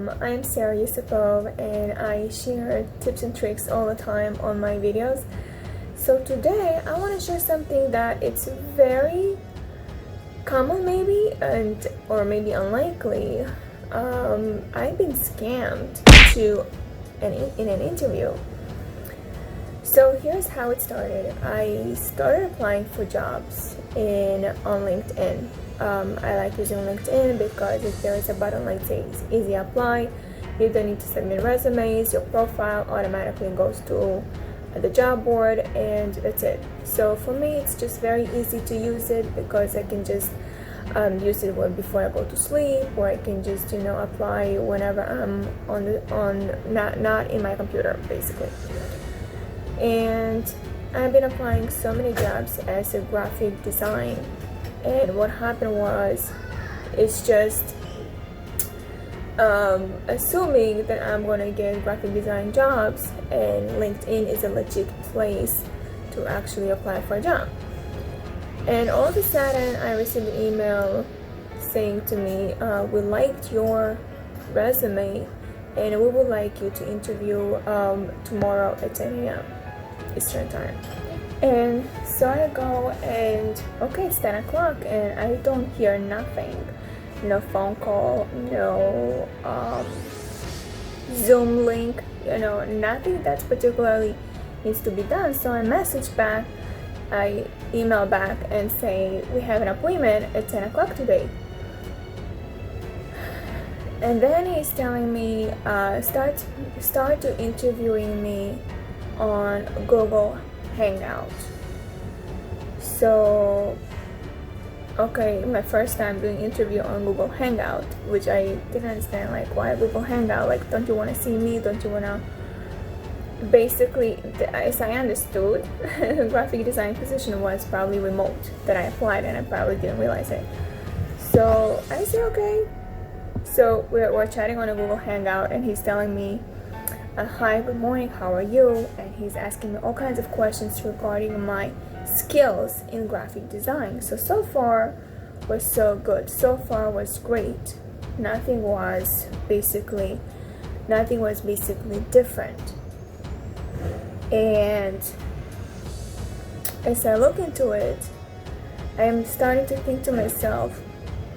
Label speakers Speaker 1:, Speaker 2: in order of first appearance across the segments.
Speaker 1: I'm Sarah Yusupov, and I share tips and tricks all the time on my videos. So today I want to share something that it's very common maybe, or maybe unlikely. I've been scammed in an interview. So here's how it started. I started applying for jobs on LinkedIn. I like using LinkedIn because if there is a button like says easy apply, you don't need to submit resumes, your profile automatically goes to the job board, and that's it. So for me it's just very easy to use it because I can just use it before I go to sleep, or I can just apply whenever I'm not in my computer basically. And I've been applying so many jobs as a graphic design, and what happened was it's just assuming that I'm gonna get graphic design jobs, and LinkedIn is a legit place to actually apply for a job. And all of a sudden I received an email saying to me, we liked your resume and we would like you to interview tomorrow at 10 a.m. Eastern time. And so I go and okay, it's 10 o'clock and I don't hear nothing. No phone call, no Zoom link, nothing that particularly needs to be done. So I message back, I email back and say we have an appointment at 10 o'clock today. And then he's telling me start to interviewing me on Google Hangout. So okay, my first time doing interview on Google Hangout, which I didn't understand, like why Google Hangout, like don't you want to see me, don't you want to, basically as I understood the graphic design position was probably remote that I applied, and I probably didn't realize it. So I said okay. So we're chatting on a Google Hangout and he's telling me hi, good morning, how are you, and he's asking me all kinds of questions regarding my skills in graphic design. So far was so good, so far was great. Nothing was basically different. And as I look into it, I am starting to think to myself,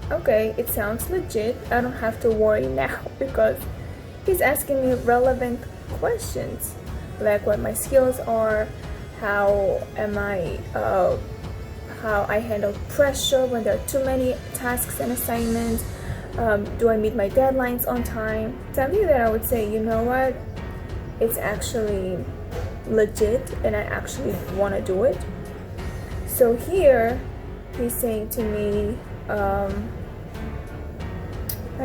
Speaker 1: okay, it sounds legit. I don't have to worry now because he's asking me relevant questions, like what my skills are, how I handle pressure when there are too many tasks and assignments, do I meet my deadlines on time, something that I would say, you know what, it's actually legit and I actually want to do it. So here he's saying to me, I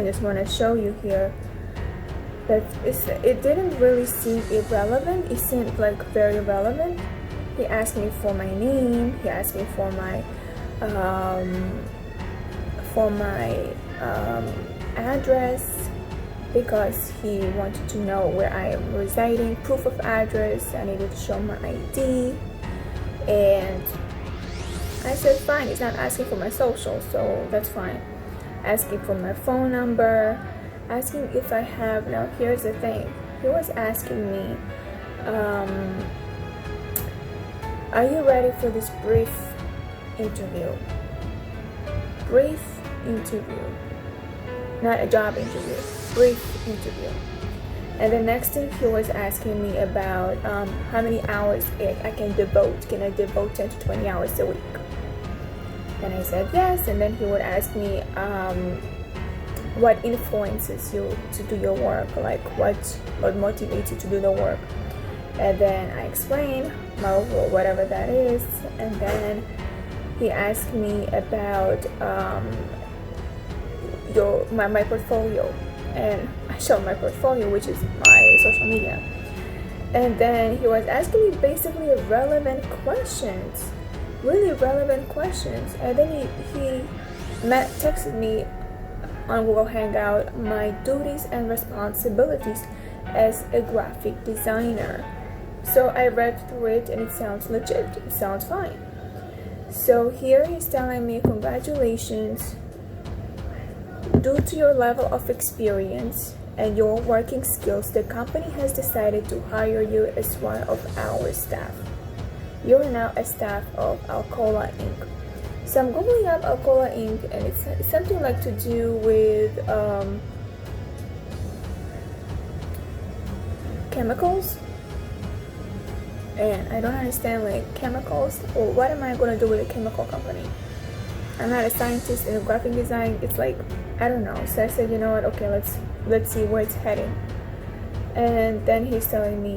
Speaker 1: just want to show you here that it didn't really seem irrelevant, it seemed like very relevant. He asked me for my name, he asked me for my address, because he wanted to know where I am residing, proof of address. I needed to show my ID, and I said fine, he's not asking for my social, so that's fine. Asking for my phone number, asking if I have, now here's the thing, he was asking me, are you ready for this brief interview? Brief interview, not a job interview, brief interview. And the next thing he was asking me about how many hours I can devote. Can I devote 10 to 20 hours a week? And I said yes. And then he would ask me what influences you to do your work, like what motivates you to do the work. And then I explained whatever that is. And then he asked me about my portfolio, and I showed my portfolio, which is my social media. And then he was asking me basically relevant questions, really relevant questions. And then he texted me on Google Hangout my duties and responsibilities as a graphic designer. So I read through it and it sounds legit, it sounds fine. So here he's telling me, congratulations, due to your level of experience and your working skills, the company has decided to hire you as one of our staff. You are now a staff of Alcoa Inc. So I'm googling up Alcoa Inc. and it's something like to do with chemicals. And I don't understand like chemicals, or what am I going to do with a chemical company? I'm not a scientist in graphic design. It's like, I don't know. So I said, you know what, okay, let's see where it's heading. And then he's telling me,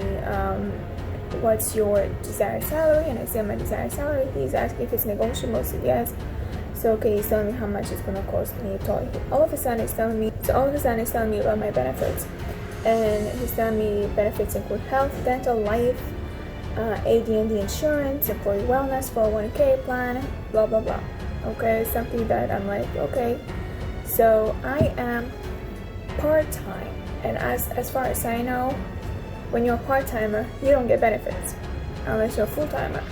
Speaker 1: what's your desired salary? And I said my desired salary. He's asking if it's negotiable. I said yes. So okay, he's telling me how much it's gonna cost me. All of a sudden he's telling me about my benefits. And he's telling me benefits include health, dental, life, AD&D insurance, employee wellness, 401k plan, blah blah blah. Okay, something that I'm like, okay. So I am part-time, and as far as I know, when you're a part-timer, you don't get benefits unless you're a full-timer.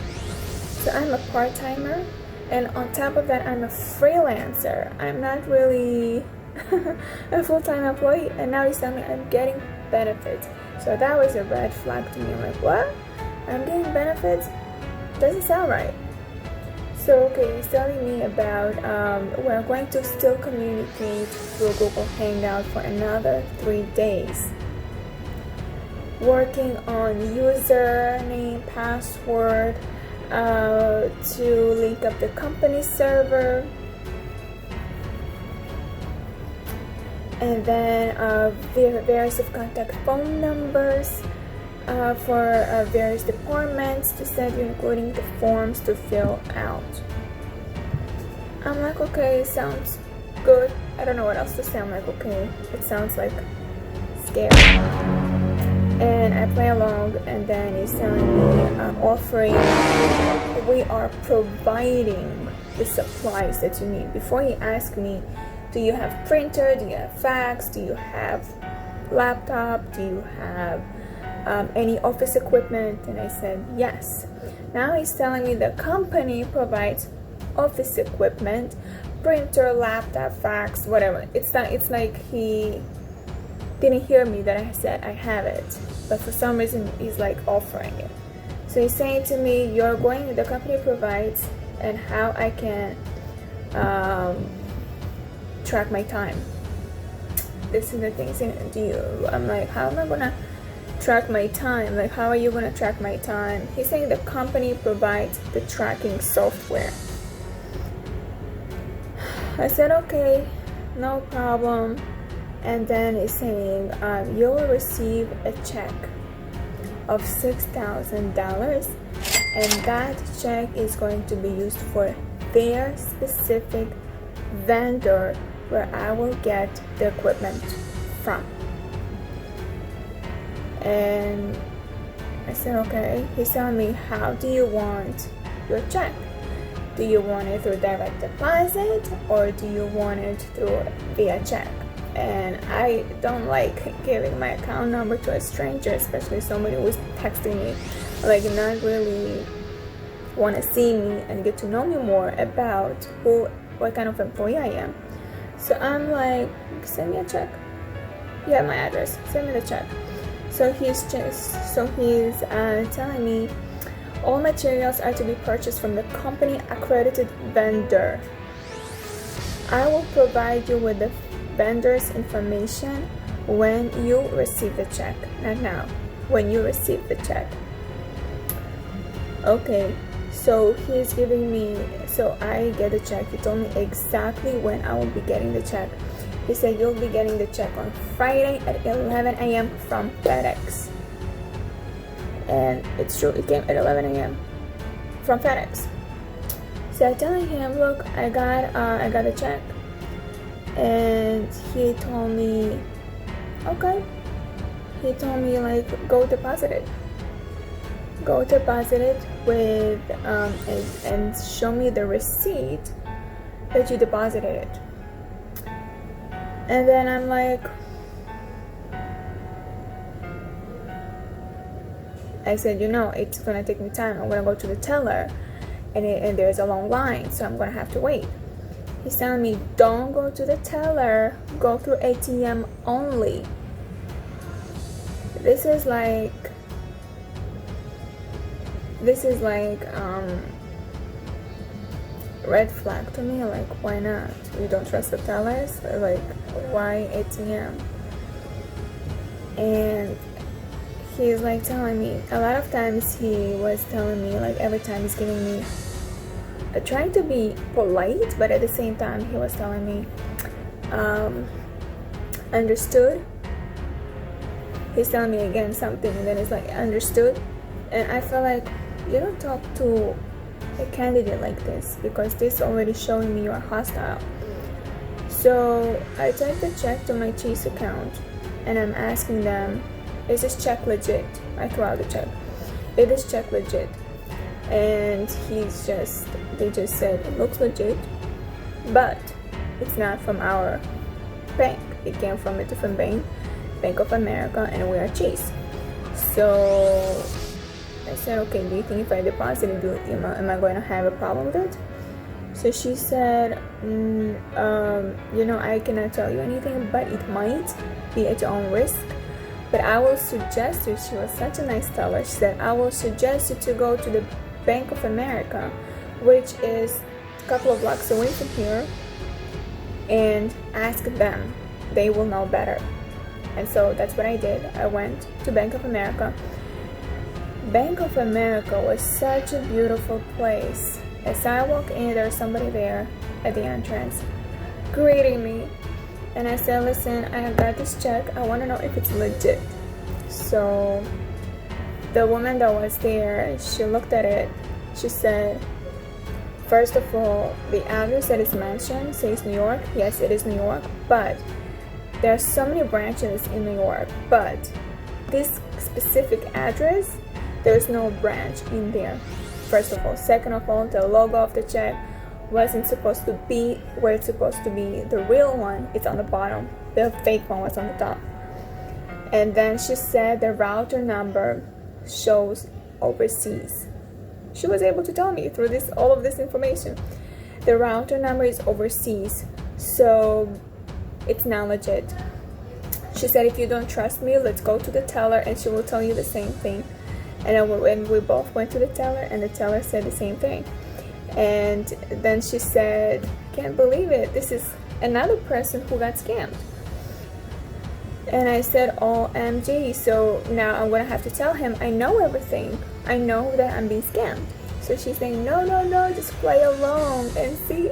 Speaker 1: So I'm a part-timer, and on top of that, I'm a freelancer. I'm not really a full-time employee, and now he's telling me I'm getting benefits. So that was a red flag to me. I'm like, what? I'm getting benefits? Doesn't sound right. So okay, he's telling me about we're going to still communicate through Google Hangout for another 3 days. Working on username, password, to link up the company server, and then various of contact phone numbers for various departments to send you, including the forms to fill out. I'm like, okay, sounds good. I don't know what else to say. I'm like, okay, it sounds like scary. And I play along, and then he's telling me we are providing the supplies that you need. Before he asked me, do you have printer, do you have fax, do you have laptop, do you have any office equipment? And I said yes. Now he's telling me the company provides office equipment, printer, laptop, fax, whatever. It's like he didn't hear me that I said I have it, but for some reason he's like offering it. So he's saying to me, the company provides, and how I can track my time. This is the thing. I'm like, how am I gonna track my time? Like, how are you gonna track my time? He's saying the company provides the tracking software. I said okay, no problem. And then he's saying you'll receive a check of $6,000, and that check is going to be used for their specific vendor where I will get the equipment from. And I said okay. He's telling me, how do you want your check? Do you want it through direct deposit, or do you want it through via check? And I don't like giving my account number to a stranger, especially somebody who's texting me, like not really want to see me and get to know me more about what kind of employee I am. So I'm like, send me a check. You have my address. Send me the check. So he's telling me all materials are to be purchased from the company accredited vendor. I will provide you with the vendor's information when you receive the check. Not now, when you receive the check. Okay, so he's giving me, so I get the check. He told me exactly when I will be getting the check. He said you'll be getting the check on Friday at 11 a.m. from FedEx. And it's true, it came at 11 a.m. from FedEx. So I'm telling him, look, I got a check. And he told me, okay. He told me, like, go deposit it with and show me the receipt that you deposited it. And then I'm like, I said, it's gonna take me time. I'm gonna go to the teller, and there's a long line, so I'm gonna have to wait. He's telling me, don't go to the teller, go through ATM only. This is like red flag to me. Like, why not? You don't trust the tellers? Like, why ATM? And he's like telling me, a lot of times he was telling me, like every time he's giving me, trying to be polite, but at the same time he was telling me, understood. He's telling me again something, and then it's like, understood. And I feel like you don't talk to a candidate like this, because this already showing me you're hostile. So I typed the check to my Chase account, and I'm asking them, is this check legit? I throw out the check. Is this check legit? And they just said it looks legit, but it's not from our bank. It came from a different bank, Bank of America, and we are Chase. So I said, okay, do you think if I deposit it, am I going to have a problem with it? So she said, I cannot tell you anything, but it might be at your own risk. But I will suggest you, she was such a nice teller, she said, I will suggest you to go to the Bank of America, which is a couple of blocks away from here, and ask them. They will know better. And so that's what I did. I went to Bank of America. Bank of America was such a beautiful place. As I walk in, there's somebody there at the entrance greeting me. And I said, listen, I got this check. I want to know if it's legit. So the woman that was there, she looked at it. She said, first of all, the address that is mentioned says New York. Yes, it is New York, but there are so many branches in New York. But this specific address, there's no branch in there, first of all. Second of all, the logo of the check wasn't supposed to be where it's supposed to be. The real one, it's on the bottom. The fake one was on the top. And then she said the router number shows overseas. She was able to tell me through all of this information. The router number is overseas, so it's not legit. She said, if you don't trust me, let's go to the teller and she will tell you the same thing. And then when we both went to the teller, and the teller said the same thing. And then she said, can't believe it, this is another person who got scammed. And I said, OMG, so now I'm gonna have to tell him I know everything. I know that I'm being scammed. So she's saying, no, just play along and see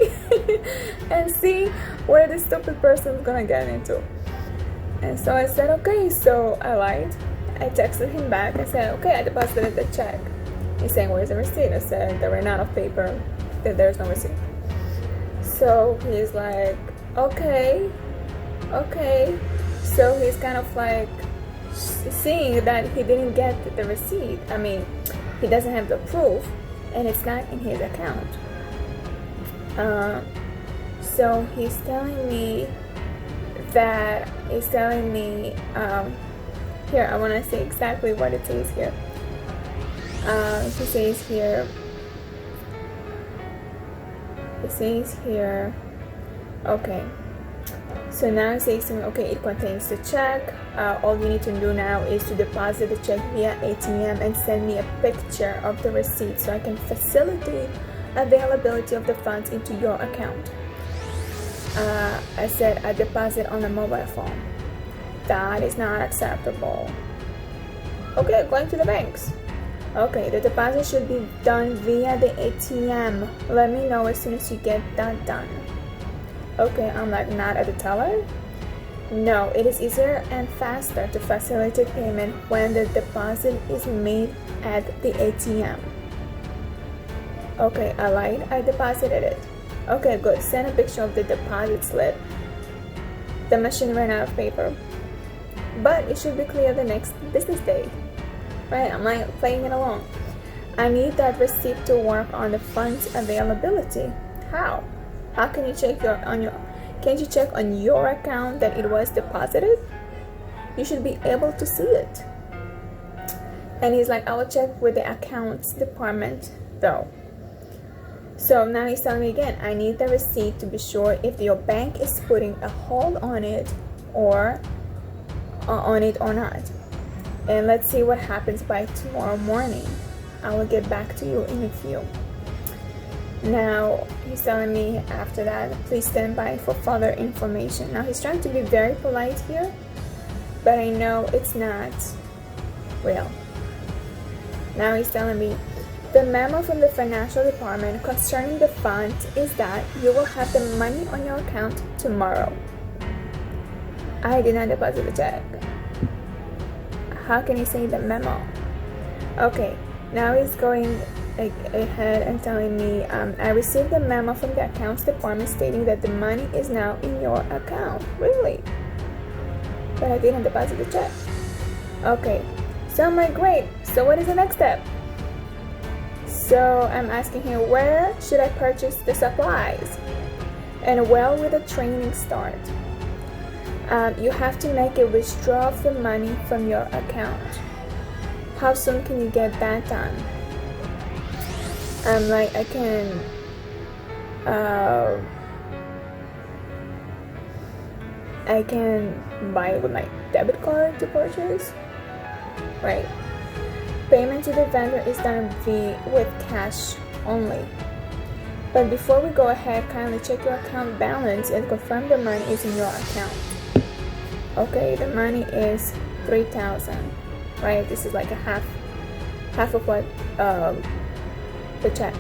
Speaker 1: and see where this stupid person is gonna get into. And so I said, okay. So I lied. I texted him back. I said, okay, I deposited the check. He's saying, where's the receipt? I said, they ran out of paper, that there's no receipt. So he's like, okay. So he's kind of like seeing that he didn't get the receipt. I mean, he doesn't have the proof, and it's not in his account. So he's telling me here, I want to say exactly what it says here. He says here, okay. So now it says to me, okay, it contains the check. All you need to do now is to deposit the check via ATM and send me a picture of the receipt so I can facilitate availability of the funds into your account. I said, I deposit on a mobile phone. That is not acceptable. Okay, going to the banks. Okay, the deposit should be done via the ATM. Let me know as soon as you get that done. Okay, I'm like, not at the teller? No, it is easier and faster to facilitate payment when the deposit is made at the ATM. Okay, I lied. I deposited it. Okay, good. Send a picture of the deposit slip. The machine ran out of paper, but it should be clear the next business day. Right? I'm like playing it along. I need that receipt to work on the funds availability. How? How can you check can't you check on your account that it was deposited? You should be able to see it. And he's like, I will check with the accounts department though. So now he's telling me again, I need the receipt to be sure if your bank is putting a hold on it or not. and let's see what happens by tomorrow morning. I will get back to you in a few. Now he's telling me after that, please stand by for further information. Now he's trying to be very polite here, but I know it's not real. Now he's telling me the memo from the financial department concerning the funds is that you will have the money on your account tomorrow. I did not deposit the check. How can he say the memo? Okay, now he's going ahead and telling me, I received the memo from the accounts department stating that the money is now in your account. Really? But I didn't deposit the check. Okay, so I'm like, great, so what is the next step? So I'm asking him, where should I purchase the supplies? And where will the training start? You have to make a withdrawal of the money from your account. How soon can you get that done? I'm like, I can buy it with my debit card to purchase, right? Payment to the vendor is done with cash only. But before we go ahead, kindly check your account balance and confirm the money is in your account. Okay, the money is $3,000, right? This is like a half of what the check.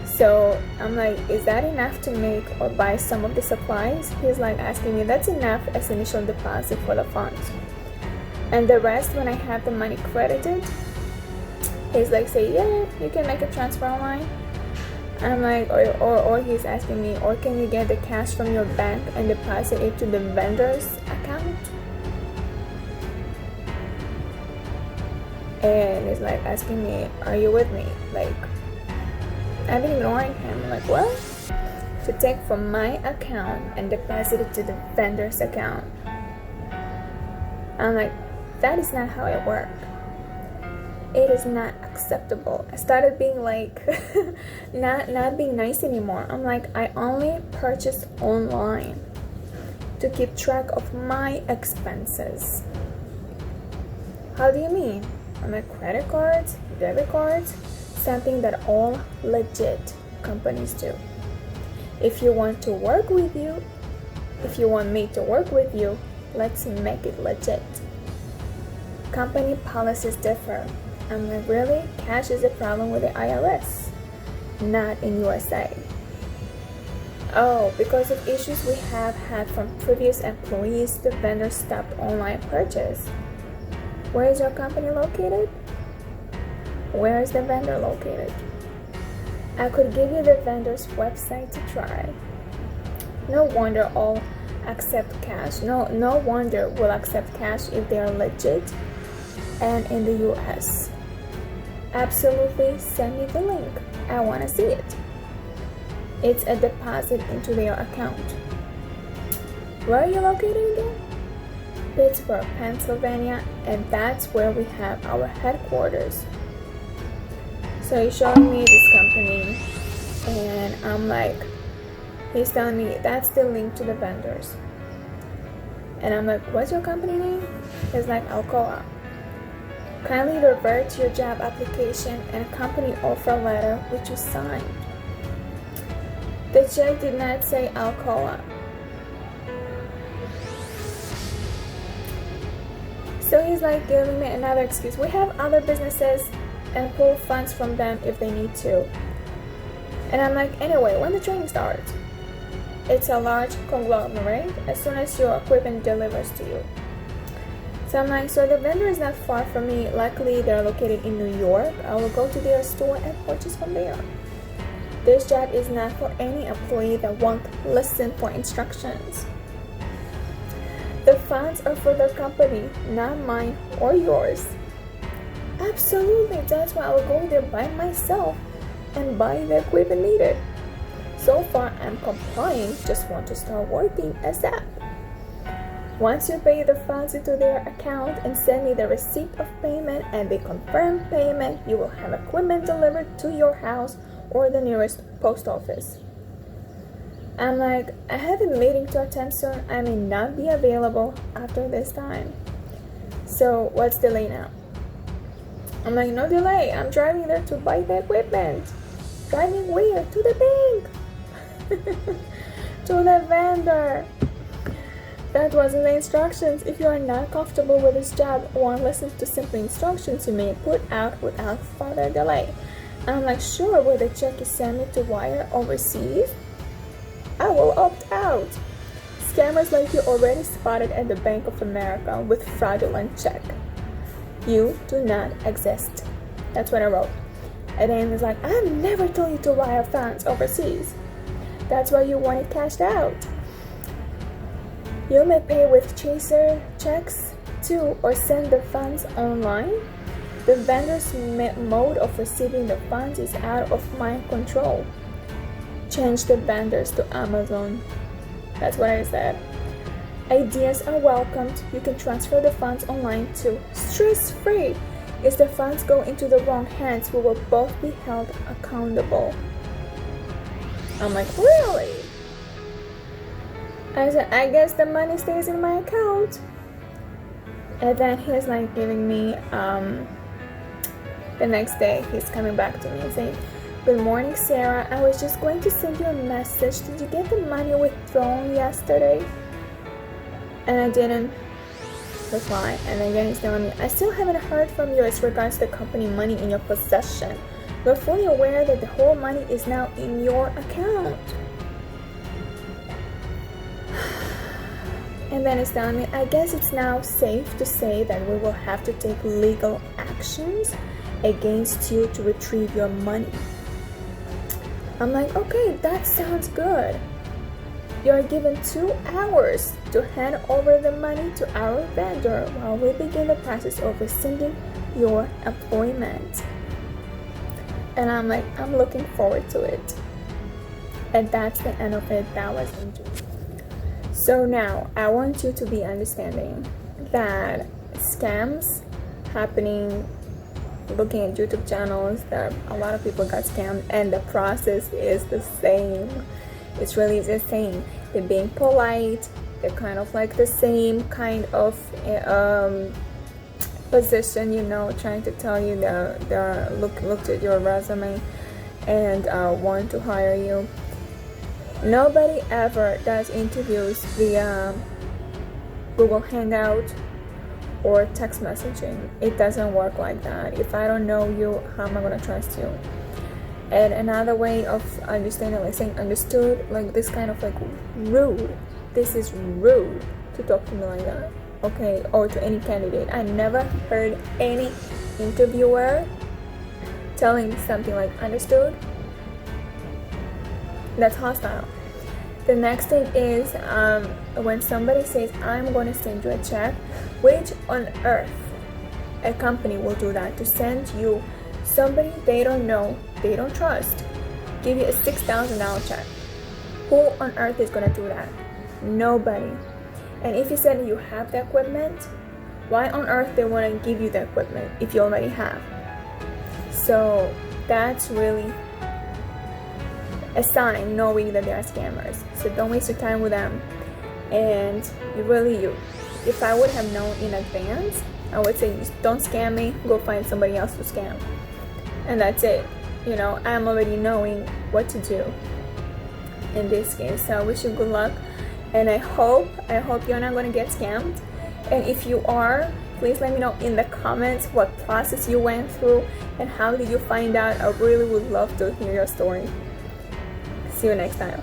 Speaker 1: So I'm like, is that enough to make or buy some of the supplies? He's like asking me, that's enough as initial deposit for the funds, and the rest when I have the money credited. He's like, say, yeah, you can make a transfer online. I'm like, or he's asking me, or can you get the cash from your bank and deposit it to the vendor's account? And he's like asking me, are you with me? Like, I've been ignoring him. I'm like, what? To take from my account and deposit it to the vendor's account. I'm like, that is not how it works. It is not acceptable. I started being like, not being nice anymore. I'm like, I only purchase online to keep track of my expenses. How do you mean? I'm like, credit cards, debit cards, something that all legit companies do. If you want to work with you, if you want me to work with you, let's make it legit. Company policies differ. I'm like, really? Cash is a problem with the IRS, not in USA. Oh, because of issues we have had from previous employees, the vendor stopped online purchase. Where is your company located? Where is the vendor located? I could give you the vendor's website to try. No wonder all accept cash. No wonder we'll accept cash if they are legit and in the US. Absolutely, send me the link. I want to see it. It's a deposit into their account. Where are you located again? Pittsburgh, Pennsylvania, and that's where we have our headquarters. So he's showing me this company, and I'm like, he's telling me that's the link to the vendors. And I'm like, what's your company name? He's like, Alcoa. Kindly revert to your job application and company offer letter which you signed. The check did not say Alcoa. So he's like giving me another excuse. We have other businesses and pull funds from them if they need to. And I'm like, anyway, when the training starts? It's a large conglomerate as soon as your equipment delivers to you. So I'm like, so the vendor is not far from me. Luckily, they're located in New York. I will go to their store and purchase from there. This job is not for any employee that won't listen for instructions. The funds are for the company, not mine or yours. Absolutely, that's why I will go there by myself and buy the equipment needed. So far, I'm complying, just want to start working ASAP. Once you pay the funds into their account and send me the receipt of payment and they confirm payment, you will have equipment delivered to your house or the nearest post office. I'm like, I have a meeting to attend soon. I may not be available after this time. So what's delay now? I'm like, no delay, I'm driving there to buy the equipment. Driving where? To the bank. To the vendor. That wasn't the instructions. If you are not comfortable with this job or want to listen to simple instructions, you may put out without further delay. And I'm like, sure, will the check you send me to wire overseas? I will opt out. Scammers like you already spotted at the Bank of America with fraudulent check. You do not exist. That's what I wrote. And then it's like, I never told you to wire funds overseas. That's why you want it cashed out. You may pay with chaser checks too, or send the funds online. The vendor's mode of receiving the funds is out of my control. Change the vendors to Amazon. That's what I said. Ideas are welcomed. You can transfer the funds online too, stress-free. If the funds go into the wrong hands, we will both be held accountable. I'm like, really? I said, I guess the money stays in my account. And then he's like giving me, the next day, he's coming back to me and saying, good morning, Sarah. I was just going to send you a message. Did you get the money withdrawn yesterday? And I didn't reply. And again, he's telling me, I still haven't heard from you as regards the company money in your possession. We're fully aware that the whole money is now in your account. And then he's telling me, I guess it's now safe to say that we will have to take legal actions against you to retrieve your money. I'm like, okay, that sounds good. You're given 2 hours to hand over the money to our vendor while we begin the process of rescinding your employment. And I'm like, I'm looking forward to it. And that's the end of it. That was in June. So now I want you to be understanding that scams happening, looking at YouTube channels, that a lot of people got scammed, and the process is the same. It's really the same. They're being polite. They're kind of like the same kind of position, you know, trying to tell you they're looked at your resume and want to hire you. Nobody ever does interviews via Google Hangout or text messaging. It doesn't work like that. If I don't know you, how am I going to trust you? And another way of understanding, like saying understood, like this kind of like rude. This is rude to talk to me like that, okay? Or to any candidate. I never heard any interviewer telling something like understood. That's hostile. The next thing is when somebody says, I'm going to send you a check, which on earth a company will do that to send you somebody they don't know, they don't trust, give you a $6,000 check. Who on earth is going to do that? Nobody. And if you said you have the equipment, why on earth they want to give you the equipment if you already have? So that's really a sign knowing that they are scammers. So don't waste your time with them. And if I would have known in advance, I would say, don't scam me, go find somebody else to scam. And that's it. You know, I'm already knowing what to do in this case. So I wish you good luck, and I hope you're not going to get scammed. And if you are, please let me know in the comments what process you went through and how did you find out. I really would love to hear your story. See you next time.